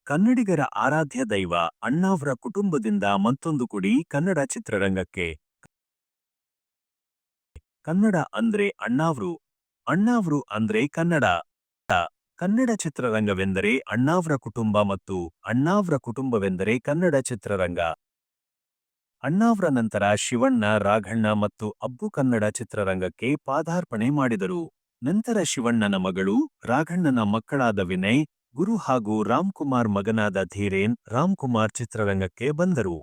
ಕನ್ನಡಿಗರ ಆರಾಧ್ಯ ದೈವ ಅಣ್ಣಾವ್ರ ಕುಟುಂಬದಿಂದ ಮತ್ತೊಂದು ಕುಡಿ ಕನ್ನಡ ಚಿತ್ರರಂಗಕ್ಕೆ. ಕನ್ನಡ ಅಂದ್ರೆ ಅಣ್ಣಾವ್ರು, ಅಣ್ಣಾವ್ರು ಅಂದ್ರೆ ಕನ್ನಡ. ಕನ್ನಡ ಚಿತ್ರರಂಗವೆಂದರೆ ಅಣ್ಣಾವ್ರ ಕುಟುಂಬ ಮತ್ತು ಅಣ್ಣಾವ್ರ ಕುಟುಂಬವೆಂದರೆ ಕನ್ನಡ ಚಿತ್ರರಂಗ. ಅಣ್ಣಾವ್ರ ನಂತರ ಶಿವಣ್ಣ, ರಾಘಣ್ಣ ಮತ್ತು ಅಬ್ಬು ಕನ್ನಡ ಚಿತ್ರರಂಗಕ್ಕೆ ಪಾದಾರ್ಪಣೆ ಮಾಡಿದರು. ನಂತರ ಶಿವಣ್ಣನ ಮಗಳು, ರಾಘಣ್ಣನ ಮಕ್ಕಳಾದ ವಿನಯ್, ಗುರು ಹಾಗೂ ರಾಮ್ಕುಮಾರ್ ಮಗನಾದ ಧೀರೇನ್, ರಾಮ್ಕುಮಾರ್ ಚಿತ್ರರಂಗಕ್ಕೆ ಬಂದರು.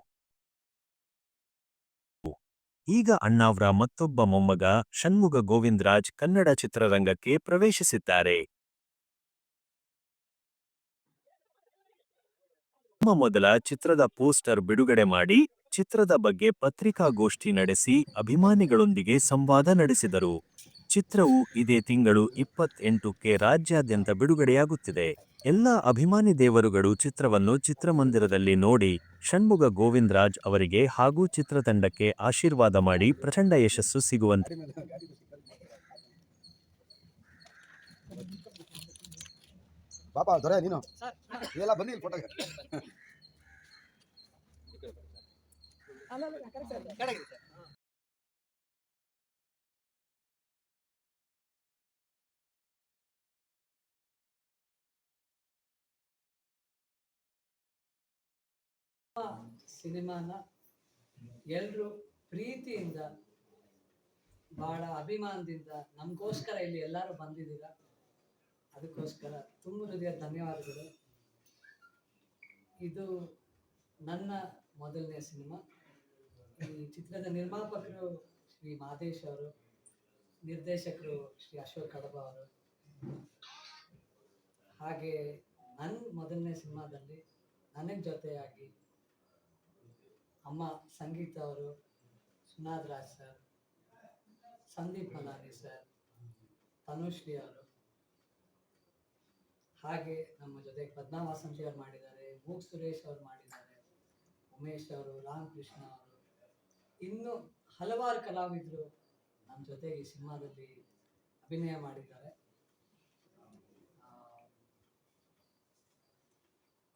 ಈಗ ಅಣ್ಣಾವ್ರ ಮತ್ತೊಬ್ಬ ಮೊಮ್ಮಗ ಷಣ್ಮುಗ ಗೋವಿಂದರಾಜ್ ಕನ್ನಡ ಚಿತ್ರರಂಗಕ್ಕೆ ಪ್ರವೇಶಿಸಿದ್ದಾರೆ. ತಮ್ಮ ಮೊದಲ ಚಿತ್ರದ ಪೋಸ್ಟರ್ ಬಿಡುಗಡೆ ಮಾಡಿ, ಚಿತ್ರದ ಬಗ್ಗೆ ಪತ್ರಿಕಾಗೋಷ್ಠಿ ನಡೆಸಿ ಅಭಿಮಾನಿಗಳೊಂದಿಗೆ ಸಂವಾದ ನಡೆಸಿದರು. ಚಿತ್ರವು ಇದೇ ತಿಂಗಳು 28ಕ್ಕೆ ರಾಜ್ಯಾದ್ಯಂತ ಬಿಡುಗಡೆಯಾಗುತ್ತಿದೆ. ಎಲ್ಲ ಅಭಿಮಾನಿ ದೇವರುಗಳು ಚಿತ್ರವನ್ನು ಚಿತ್ರಮಂದಿರದಲ್ಲಿ ನೋಡಿ ಷಣ್ಮುಗ ಗೋವಿಂದರಾಜ್ ಅವರಿಗೆ ಹಾಗೂ ಚಿತ್ರತಂಡಕ್ಕೆ ಆಶೀರ್ವಾದ ಮಾಡಿ ಪ್ರಚಂಡ ಯಶಸ್ಸು ಸಿಗುವಂತೆ. ಪಾಪಾ ದೊರೆ ನೀನು ಎಲ್ಲ ಬನ್ನಿ ಇಲ್ಲಿ ಫೋಟೋಗೆ. ಸಿನಿಮಾನ ಎಲ್ಲರೂ ಪ್ರೀತಿಯಿಂದ ಬಹಳ ಅಭಿಮಾನದಿಂದ ನಮಗೋಸ್ಕರ ಇಲ್ಲಿ ಎಲ್ಲರೂ ಬಂದಿದ್ದೀರ, ಅದಕ್ಕೋಸ್ಕರ ತುಂಬ ಹೃದಯ ಧನ್ಯವಾದಗಳು. ಇದು ನನ್ನ ಮೊದಲನೇ ಸಿನಿಮಾ. ಈ ಚಿತ್ರದ ನಿರ್ಮಾಪಕರು ಶ್ರೀ ಮಾದೇಶ್ ಅವರು, ನಿರ್ದೇಶಕರು ಶ್ರೀ ಅಶೋಕ್ ಕಡಬ ಅವರು. ಹಾಗೆ ನನ್ನ ಮೊದಲನೇ ಸಿನಿಮಾದಲ್ಲಿ ನನಗೆ ಜೊತೆಯಾಗಿ ಅಮ್ಮ ಸಂಗೀತ ಅವರು, ಸುನಾದ್ ರಾಜ್ ಸರ್, ಸಂದೀಪ್ ಮಲಾನಿ ಸರ್, ತನುಶ್ರೀ ಅವರು, ಹಾಗೆ ನಮ್ಮ ಜೊತೆಗೆ ಪದ್ಮಾ ವಾಸಂತಿ ಅವರು ಮಾಡಿದ್ದಾರೆ, ಮೂಕ್ ಸುರೇಶ್ ಅವರು ಮಾಡಿದ್ದಾರೆ, ಉಮೇಶ್ ಅವರು, ರಾಮಕೃಷ್ಣ ಅವರು, ಇನ್ನು ಹಲವಾರು ಕಲಾವಿದರು ನಮ್ಮ ಜೊತೆಗೆ ಈ ಸಿನಿಮಾದಲ್ಲಿ ಅಭಿನಯ ಮಾಡಿದ್ದಾರೆ.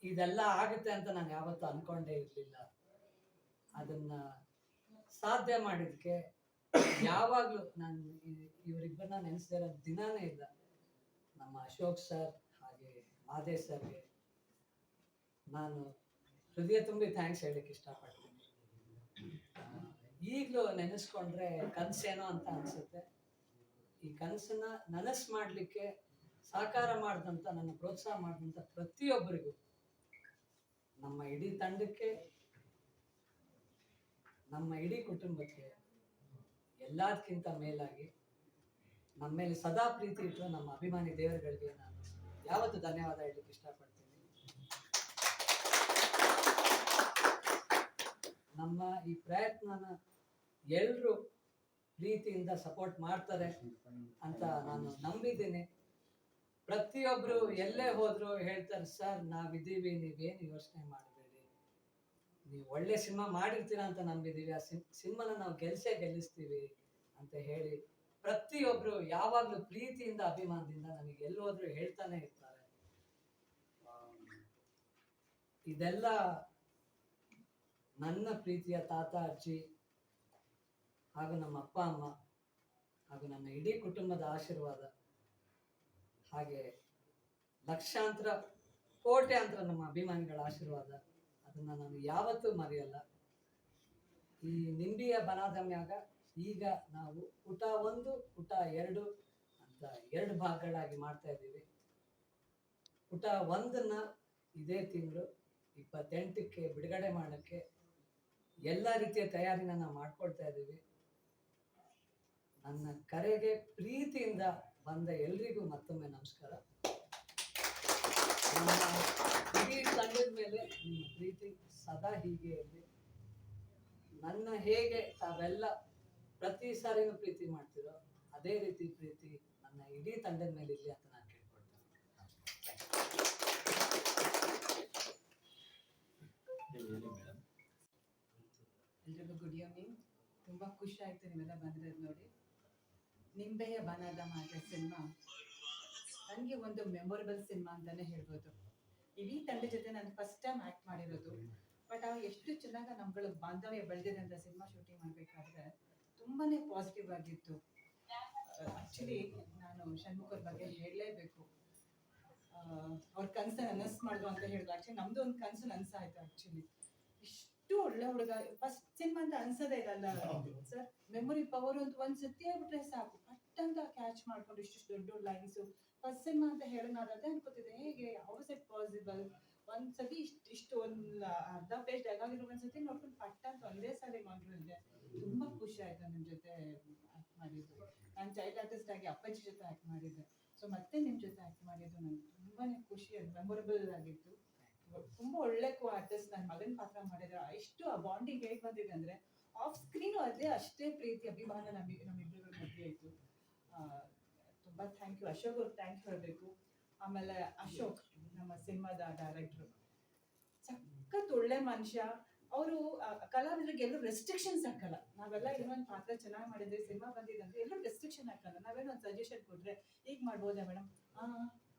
ಇದೆಲ್ಲ ಆಗುತ್ತೆ ಅಂತ ನಾನು ಯಾವತ್ತೂ ಅನ್ಕೊಂಡೇ ಇರಲಿಲ್ಲ. ಅದನ್ನ ಸಾಧ್ಯ ಮಾಡಿದಕ್ಕೆ ಯಾವಾಗಲೂ ನಾನು ಇವರಿಬ್ಬರನ್ನ ನೆನೆಸಿರೋ ದಿನಾನೇ ಇಲ್ಲ. ನಮ್ಮ ಅಶೋಕ್ ಸರ್ ಹಾಗೆ ಮಾದೇಶ್ ಸರ್ಗೆ ನಾನು ಹೃದಯ ತುಂಬಿ ಥ್ಯಾಂಕ್ಸ್ ಹೇಳಕ್ಕೆ ಇಷ್ಟಪಡ್ತೀನಿ. ಈಗಲೂ ನೆನೆಸ್ಕೊಂಡ್ರೆ ಕನಸೇನೋ ಅಂತ ಅನ್ಸುತ್ತೆ. ಈ ಕನಸನ್ನ ನನಸು ಮಾಡಲಿಕ್ಕೆ ಸಹಕಾರ ಮಾಡಿದಂಥ, ನನ್ನ ಪ್ರೋತ್ಸಾಹ ಮಾಡಿದಂಥ ಪ್ರತಿಯೊಬ್ಬರಿಗೂ, ನಮ್ಮ ಇಡೀ ತಂಡಕ್ಕೆ, ನಮ್ಮ ಇಡೀ ಕುಟುಂಬಕ್ಕೆ, ಎಲ್ಲದಕ್ಕಿಂತ ಮೇಲಾಗಿ ನಮ್ಮ ಮೇಲೆ ಸದಾ ಪ್ರೀತಿ ಇಟ್ಟು ನಮ್ಮ ಅಭಿಮಾನಿ ದೇವರುಗಳಿಗೆ ನಾನು ಯಾವತ್ತೂ ಧನ್ಯವಾದ ಹೇಳಲಿಕ್ಕೆ ಇಷ್ಟಪಡ್ತೀನಿ. ನಮ್ಮ ಈ ಪ್ರಯತ್ನನ ಎಲ್ಲರೂ ಪ್ರೀತಿಯಿಂದ ಸಪೋರ್ಟ್ ಮಾಡ್ತಾರೆ ಅಂತ ನಾನು ನಂಬಿದ್ದೀನಿ. ಪ್ರತಿಯೊಬ್ರು ಎಲ್ಲೇ ಹೋದ್ರು ಹೇಳ್ತಾರೆ, ಸರ್ ನಾವಿದ್ದೀವಿ, ನೀವೇನು ಯೋಚನೆ ಮಾಡಬೇಡಿ, ನೀವು ಒಳ್ಳೆ ಸಿನಿಮಾ ಮಾಡಿರ್ತೀರಾ ಅಂತ ನಂಬಿದ್ದೀವಿ, ಆ ಸಿನಿಮಾನ ನಾವು ಗೆಲ್ಲಿಸ್ತೀವಿ ಅಂತ ಹೇಳಿ ಪ್ರತಿಯೊಬ್ರು ಯಾವಾಗಲೂ ಪ್ರೀತಿಯಿಂದ ಅಭಿಮಾನದಿಂದ ನನಗೆ ಎಲ್ಲೋದ್ರು ಹೇಳ್ತಾನೆ ಇರ್ತಾರೆ. ಇದೆಲ್ಲ ನನ್ನ ಪ್ರೀತಿಯ ತಾತ ಅಜ್ಜಿ ಹಾಗೂ ನಮ್ಮ ಅಪ್ಪ ಅಮ್ಮ ಹಾಗೂ ನನ್ನ ಇಡೀ ಕುಟುಂಬದ ಆಶೀರ್ವಾದ, ಹಾಗೆ ಲಕ್ಷಾಂತರ ಕೋಟ್ಯಾಂತರ ನಮ್ಮ ಅಭಿಮಾನಿಗಳ ಆಶೀರ್ವಾದ, ಅದನ್ನ ನಾನು ಯಾವತ್ತೂ ಮರೆಯಲ್ಲ. ಈ ನಿಂಬಿಯ ಬನಾದಮ್ಯಾಗ ಈಗ ನಾವು ಪುಟ 1, ಪುಟ 2 ಅಂತ 2 ಭಾಗಗಳಾಗಿ ಮಾಡ್ತಾ ಇದ್ದೀವಿ. ಪುಟ 1ನ್ನ ಇದೇ ತಿಂಗಳು 28ಕ್ಕೆ ಬಿಡುಗಡೆ ಮಾಡೋಕ್ಕೆ ಎಲ್ಲ ರೀತಿಯ ತಯಾರಿನ ನಾವು ಮಾಡ್ಕೊಳ್ತಾ ಇದ್ದೀವಿ. ನನ್ನ ಕರೆಗೆ ಪ್ರೀತಿಯಿಂದ ಬಂದ ಎಲ್ರಿಗೂ ಮತ್ತೊಮ್ಮೆ ನಮಸ್ಕಾರ. ನನ್ನ ಇಡೀ ತಂಡದ ಮೇಲೆ ನಿಮ್ಮ ಪ್ರೀತಿ ಸದಾ ಹೀಗೆ ಇರಲಿ. ನನ್ನ ಹೇಗೆ ತಾವೆಲ್ಲ ಪ್ರತಿ ಸಾರಿನೂ ಪ್ರೀತಿ ಮಾಡ್ತಿರೋ ಅದೇ ರೀತಿ ಪ್ರೀತಿ ನನ್ನ ಇಡೀ ತಂಡದ ಮೇಲೆ ಇರಲಿ ಅಂತ ನಾನು ಕೇಳ್ಕೊಳ್ತೇನೆ. ಎಲ್ರಿಗೂ ಗುಡ್ ಈವ್ನಿಂಗ್. ತುಂಬ ಖುಷಿ ಆಯಿತು ನಿಮ್ಮೆಲ್ಲ ಬಂದಿರೋದು ನೋಡಿ. ನಿಂಬೆಯ ಬನದ ಮಾತೆ ಸಿನಿಮಾ ನನಗೆ ಒಂದು ಮೆಮೊರಬಲ್ ಸಿನಿಮಾ ಅಂತಲೇ ಹೇಳ್ಬೋದು. ಇಡೀ ತಂಡ ಜೊತೆ ನಾನು ಫಸ್ಟ್ ಟೈಮ್ ಆ್ಯಕ್ಟ್ ಮಾಡಿರೋದು. ಬಟ್ ಎಷ್ಟು ಚೆನ್ನಾಗಿ ನಮ್ಗಳ ಬಾಂಧವ್ಯ ಬೆಳೆದಿದೆ ಅಂತ ಸಿನಿಮಾ ಶೂಟಿಂಗ್ ಮಾಡಬೇಕಾದ್ರೆ ತುಂಬಾ ಪಾಸಿಟಿವ್ ಆಗಿತ್ತು. ಆ್ಯಕ್ಚುಲಿ ನಾನು ಷಣ್ಮುಖರ ಬಗ್ಗೆ ಹೇಳಲೇಬೇಕು. ಅವ್ರ ಕನಸನ್ನ ನನಸು ಮಾಡಿದ್ರು ಅಂತ ಹೇಳಿದ್ರು. ಆ್ಯಕ್ಚುಲಿ ನಮ್ಮದು ಒಂದು ಕನಸು ನನಸಾಯ್ತು. ಆ್ಯಕ್ಚುಲಿ ಇಷ್ಟು ಒಳ್ಳೆ ಹುಡುಗ, ಫಸ್ಟ್ ಸಿನಿಮಾ ಅಂತ ಅನ್ಸೋದೇ ಇರಲ್ಲ ಸರ್. ಮೆಮೊರಿ ಪವರ್ ಅಂತ ಒಂದು ಸತಿ ಹೇಳ್ಬಿಟ್ರೆ ಸಾಕು, ಪಟ್ ಅಂತ ಕ್ಯಾಚ್ ಮಾಡ್ಕೊಂಡು ಇಷ್ಟು ದೊಡ್ಡ ದೊಡ್ಡ ಲೈನ್ಸು. ಫಸ್ಟ್ ಸಿನಿಮಾ ಅಂತ ಹೇಳಿ ನಾನು ಅದೇ ಅನ್ಕೋತಿದ್ದೆ, ಹೇಗೆ ಹೌ ಇಸ್ ಇಟ್ ಪಾಸಿಬಲ್? ಒಂದ್ಸತಿ ಇಷ್ಟು ಒಂದು ಅರ್ಧ ಪೇಜ್ ಡೈಲಾಗ್ ಇರೋ ಒಂದ್ಸತಿ ನೋಡ್ಕೊಂಡು ಪಟ್ಟ ಅಂತ ಒಂದೇ ಸಾರಿ ಮಾಡಿರೋದೆ. ತುಂಬಾ ಖುಷಿ ಆಯ್ತು ನಿಮ್ಮ ಜೊತೆ ಆಕ್ಟ್ ಮಾಡಿದ್ದು. ನಾನು ಚೈಲ್ಡ್ ಆರ್ಟಿಸ್ಟ್ ಆಗಿ ಅಪ್ಪಾಜಿ ಜೊತೆ ಆಕ್ಟ್ ಮಾಡಿದ್ದೆ. ಸೊ ಮತ್ತೆ ನಿಮ್ಮ ಜೊತೆ ಆಕ್ಟ್ ಮಾಡಿದ್ದು ನನಗೆ ತುಂಬಾನೇ ಖುಷಿ, ಮೆಮೊರಬಲ್ ಆಗಿತ್ತು. ತುಂಬಾ ಒಳ್ಳೆ ಕೋ ಆರ್ಟಿಸ್ಟ್. ನನ್ನ ಮಗನ ಪಾತ್ರ ಮಾಡಿದ್ರೆ ಇಷ್ಟು ಆ ಬಾಂಡಿಂಗ್ ಹೇಗೆ ಬಂದಿದೆ ಅಂದ್ರೆ ಆಫ್ ಸ್ಕ್ರೀನ್ ಅದೇ ಅಷ್ಟೇ ಪ್ರೀತಿ ಅಭಿಮಾನ ನಮ್ಮಿಬ್ಬರ ಮಧ್ಯೆ ಇತ್ತು. ತುಂಬಾ ಥ್ಯಾಂಕ್ ಯು. ಅಶೋಕ್ ಅವ್ರಿಗೆ ಥ್ಯಾಂಕ್ ಹೇಳಬೇಕು. ಆಮೇಲೆ ಅಶೋಕ್ ನಮ್ಮ ಸಿನಿಮಾದ ಡೈರೆಕ್ಟ್ರು, ಸಖತ್ ಒಳ್ಳೆ ಮನುಷ್ಯ. ಅವರು ಕಲಾವಿದರಿಗೆ ಎಲ್ಲೂ ರೆಸ್ಟ್ರಿಕ್ಷನ್ಸ್ ಹಾಕಲ್ಲ. ನಾವೆಲ್ಲ ಇನ್ನೊಂದು ಪಾತ್ರ ಚೆನ್ನಾಗಿ ಮಾಡಿದ್ರೆ ಸಿನಿಮಾ ಬಂದಿದೆ ಅಂದ್ರೆ ಎಲ್ಲೂ ರೆಸ್ಟ್ರಿಕ್ಷನ್ ಹಾಕಲ್ಲ. ನಾವೇನೋ ಒಂದು ಸಜೆಷನ್ ಕೊಟ್ರೆ ಈಗ ಮಾಡ್ಬೋದಾ ಮೇಡಮ್,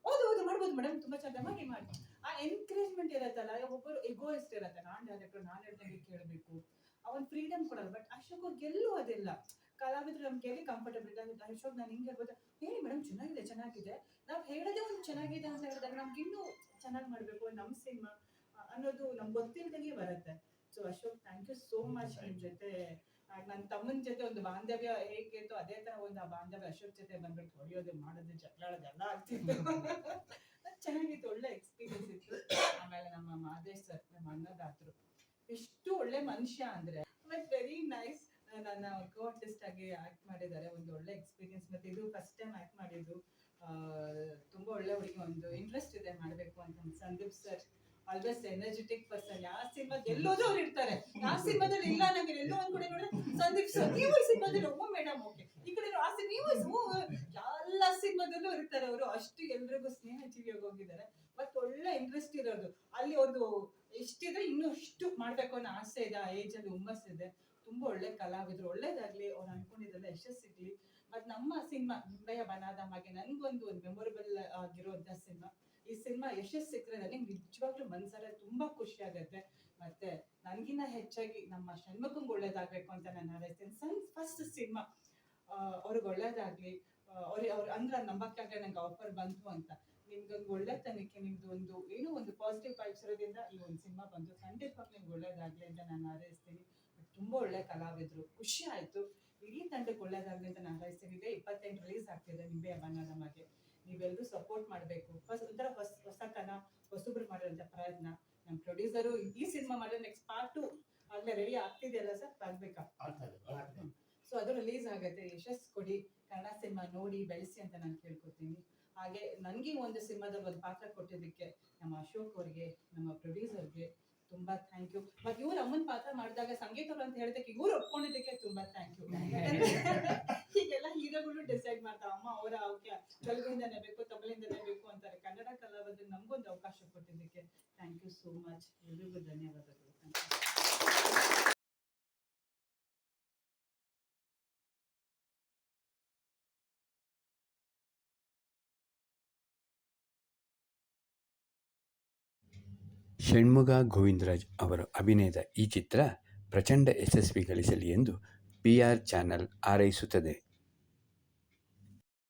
ಹೌದು ಹೌದು ಮಾಡ್ಬೋದು ಮೇಡಮ್, ತುಂಬಾ ಚೆನ್ನಾಗಿ ಮಾಡಿ. ಆ ಎನ್ಕರೇಜ್ಮೆಂಟ್ ಇರತ್ತಲ್ಲ, ಒಬ್ಬರು ಎಗೋಯಿಸ್ಟ್ ಇರತ್ತೆ. ನಾನ್ ಡೈರೆಕ್ಟರ್, ನಾನು ಹೇಳ್ದಂಗೆ ಕೇಳಬೇಕು, ಅವನ್ ಫ್ರೀಡಮ್ ಕೊಡಲ್ಲ. ಬಟ್ ಅಶೋಕ್ ಅವ್ರಿಗೆ ಎಲ್ಲೂ ಅದಿಲ್ಲ. ಕಲಾವಿದ್ರು ನಮ್ಗೆ ಎಲ್ಲಿ ಕಂಫರ್ಟಬಲ್ ಇದೆ. ಅಶೋಕ್ ನಾನು ಹಿಂಗೆ ಹೇಳ್ಬೋದು, ಹೇಳಿ ಮೇಡಮ್ ಚೆನ್ನಾಗಿದೆ ಚೆನ್ನಾಗಿದೆ, ನಾವು ಹೇಳೋದೇ ಒಂದು ಚೆನ್ನಾಗಿದೆ ಅಂತ ಹೇಳಿದಾಗ ನಮ್ಗೆ ಇನ್ನೂ ಚೆನ್ನಾಗಿ ಮಾಡಬೇಕು ನಮ್ಮ ಸಿನಿಮಾ ಅನ್ನೋದು ನಮ್ಗೆ ಗೊತ್ತಿಲ್ಲದಂಗೆ ಬರುತ್ತೆ. So Ashok, thank you so much. ನಿಮ್ಮ ಜೊತೆ ನನ್ನ ತಮ್ಮನ ಜೊತೆ ಒಂದು ಬಾಂಧವ್ಯ ಹೇಗಿತ್ತು ಅದೇ ತರ ಒಂದು ಆ ಬಾಂಧವ್ಯ ಅಶೋಕ್ ಜೊತೆ ಬಂದ್ಬಿಟ್ಟು ಹೊಡೆಯೋದು ಮಾಡೋದು ಜಗಳಾಡೋದು ಎಲ್ಲ ಆಗ್ತಿತ್ತು. ಚೆನ್ನಾಗಿತ್ತು, ಒಳ್ಳೆ ಎಕ್ಸ್ಪೀರಿಯನ್ಸ್ ಇತ್ತು. ಆಮೇಲೆ ನಮ್ಮ ಮಾದೇಶ್ ಸರ್, ನಮ್ಮ ಅನ್ನದಾತರು, ಎಷ್ಟು ಒಳ್ಳೆ ಮನುಷ್ಯ ಅಂದ್ರೆ ಬಟ್ ವೆರಿ ನೈಸ್. ನನ್ನ ಕೋ ಆರ್ಟಿಸ್ಟ್ ಆಗಿ ಆಕ್ಟ್ ಮಾಡಿದ್ದಾರೆ. ಒಂದು ಒಳ್ಳೆ ಎಕ್ಸ್ಪೀರಿಯನ್ಸ್. ಮತ್ತೆ ಇದು ಫಸ್ಟ್ ಟೈಮ್ ಆಕ್ಟ್ ಮಾಡಿದ್ದು. ತುಂಬಾ ಒಳ್ಳೆ ಹುಡುಗಿ, ಒಂದು ಇಂಟ್ರೆಸ್ಟ್ ಇದೆ ಮಾಡಬೇಕು ಅಂತ. Sandeep sir always energetic person. ಯಾವ ಸಿನಿಮಾ ಗೆಲ್ಲೋದು ಅವ್ರು ಇರ್ತಾರೆ, ಯಾವ ಸಿನಿಮಾದಲ್ಲಿ ಇಲ್ಲ ನಂಗೆ ಎಲ್ಲೋ ಒಂದ್ ಕಡೆ ನೋಡಿದ್ರೆ ಸಂದೀಪ್ ಸರ್ ನೀವು ಈ ಸಿನಿಮಾದಲ್ಲಿ ಓ ಮೇಡಮ್ ಓಕೆ, ಈ ಕಡೆ ಆ ನೀವು ಎಲ್ಲ ಸಿನಿಮಾದಲ್ಲೂ ಇರ್ತಾರೆ ಅವರು. ಅಷ್ಟು ಎಲ್ರಿಗೂ ಸ್ನೇಹ ಜೀವಿಯಾಗಿ ಹೋಗಿದ್ದಾರೆ. ಬಟ್ ಒಳ್ಳೆ ಇಂಟ್ರೆಸ್ಟ್ ಇರೋದು ಅಲ್ಲಿ ಒಂದು ಎಷ್ಟಿದೆ ಇನ್ನೂ ಅಷ್ಟು ಮಾಡ್ಬೇಕು ಅನ್ನೋ ಆಸೆ ಇದೆ. ಆ ಏಜ್ ಅಲ್ಲಿ ಹುಮ್ಮಸ್ ಇದೆ. ತುಂಬಾ ಒಳ್ಳೆ ಕಲಾವಿದ್ರು, ಒಳ್ಳೇದಾಗ್ಲಿ, ಅವ್ರು ಅನ್ಕೊಂಡಿದ್ದೆಲ್ಲ ಯಶಸ್ಸು ಸಿಗ್ಲಿ. ಬಟ್ ನಮ್ಮ ಸಿನಿಮಾ ಮುಂಬೈಯ ಬನಾದ ಹಾಗೆ ನನ್ಗೊಂದು ಮೆಮೊರಬಲ್ ಆಗಿರುವಂತ ಸಿನಿಮಾ. ಈ ಸಿನಿಮಾ ಯಶಸ್ಸು ಸಿಕ್ಕರೆ ನನಗೆ ನಿಜವಾಗ್ಲೂ ಮನ್ಸಾರೆ ತುಂಬಾ ಖುಷಿ ಆಗತ್ತೆ. ಮತ್ತೆ ನನ್ಗಿನ್ನ ಹೆಚ್ಚಾಗಿ ನಮ್ಮ ಷಣ್ಮುಖಂಗೆ ಒಳ್ಳೇದಾಗ್ಬೇಕು ಅಂತ ನಾನು ಹಾರೈಸ್ತೀನಿ. ಫಸ್ಟ್ ಸಿನಿಮಾ ಅವ್ರಿಗೆ ಒಳ್ಳೇದಾಗ್ಲಿ. ಅವ್ರ ಅಂದ್ರೆ ನಂಬಕ್ಕಾಗ ನಂಗೆ ಆಫರ್ ಬಂತು ಅಂತ. ನಿಮ್ಗೊಂದು ಒಳ್ಳೆತನಕ್ಕೆ ನಿಮ್ದು ಒಂದು ಏನೋ ಒಂದು ಪಾಸಿಟಿವ್ ವೈಬ್ಸ್ ಇರೋದ್ರಿಂದ ಈ ಒಂದು ಸಿನಿಮಾ ಬಂದು ಖಂಡಿತವಾಗ್ಲೂ ನಿಮ್ಗೆ ಒಳ್ಳೇದಾಗ್ಲಿ ಅಂತ ನಾನು ಹಾರೈಸ್ತೀನಿ. ತುಂಬಾ ಒಳ್ಳೆ ಕಲಾವಿದ್ರು, ಖುಷಿ ಆಯ್ತು. ಇಡೀ ತಂಡಕ್ಕೆ ಒಳ್ಳೇದಾಗ್ಲಿ ಅಂತ ನಾನು ಹಾರೈಸ್ತೀನಿ. ಇದೇ 28 ರಿಲೀಸ್ ಆಗ್ತಿದೆ ನಿಂಬೆ ಬಣ್ಣದ ಮಗೆ. ನೀವೆಲ್ಲರೂ ಸಪೋರ್ಟ್ ಮಾಡಬೇಕು. ಒಂಥರ ಹೊಸತನ, ಹೊಸಬ್ರು ಮಾಡಿರೋಂಥ ಪ್ರಯತ್ನ. ನಮ್ಮ ಪ್ರೊಡ್ಯೂಸರು ಈ ಸಿನಿಮಾ ಮಾಡಿದ್ರೆ ನೆಕ್ಸ್ಟ್ ಪಾರ್ಟ್ 2 ಆಗ್ಲೇ ರೆಡಿ ಆಗ್ತಿದೆಯಲ್ಲ ಸರ್, ಆಗ್ಬೇಕಾ? ಸೊ ಅದು ರಿಲೀಸ್ ಆಗುತ್ತೆ. ಯಶಸ್ಸು ಕೊಡಿ, ಕನ್ನಡ ಸಿನಿಮಾ ನೋಡಿ ಬೆಳೆಸಿ ಅಂತ ನಾನು ಕೇಳ್ಕೊತೀನಿ. ಹಾಗೆ ನನಗೆ ಒಂದು ಸಿನಿಮಾದಲ್ಲಿ ಒಂದು ಪಾತ್ರ ಕೊಟ್ಟಿದ್ದಕ್ಕೆ ನಮ್ಮ ಅಶೋಕ್ ಅವ್ರಿಗೆ, ನಮ್ಮ ಪ್ರೊಡ್ಯೂಸರ್ಗೆ ತುಂಬಾ ಥ್ಯಾಂಕ್ ಯು. ಮತ್ತೆ ಇವ್ರು ಅಮ್ಮನ ಪಾತ್ರ ಮಾಡಿದಾಗ ಸಂಗೀತವ್ರು ಅಂತ ಹೇಳಿದಕ್ಕೆ ಇವ್ರು ಒಪ್ಕೊಂಡಿದ್ದಕ್ಕೆ ತುಂಬಾ ಥ್ಯಾಂಕ್ ಯು. ಹೀಗೆಲ್ಲ ಹೀರೋಗಳು ಡಿಸೈಡ್ ಮಾಡ್ತಾರೆ, ಅಮ್ಮ ಅವರ ಅವಕ್ಕೆ ತೆಲುಗಿಂದನೇ ಬೇಕು, ತಮಿಳಿಂದನೇ ಬೇಕು ಅಂತಾರೆ. ಕನ್ನಡ ಕಲಾವಿದರು ನಮ್ಗೊಂದು ಅವಕಾಶ ಕೊಟ್ಟಿದ್ದಕ್ಕೆ ಥ್ಯಾಂಕ್ ಯು ಸೋ ಮಚ್. ಎಲ್ರಿಗೂ ಧನ್ಯವಾದಗಳು. ಷಣ್ಮುಗ ಗೋವಿಂದರಾಜ್ ಅವರ ಅಭಿನಯದ ಈ ಚಿತ್ರ ಪ್ರಚಂಡ ಯಶಸ್ವಿ ಗಳಿಸಲಿ ಎಂದು PR ಚಾನೆಲ್ ಹಾರೈಸುತ್ತದೆ.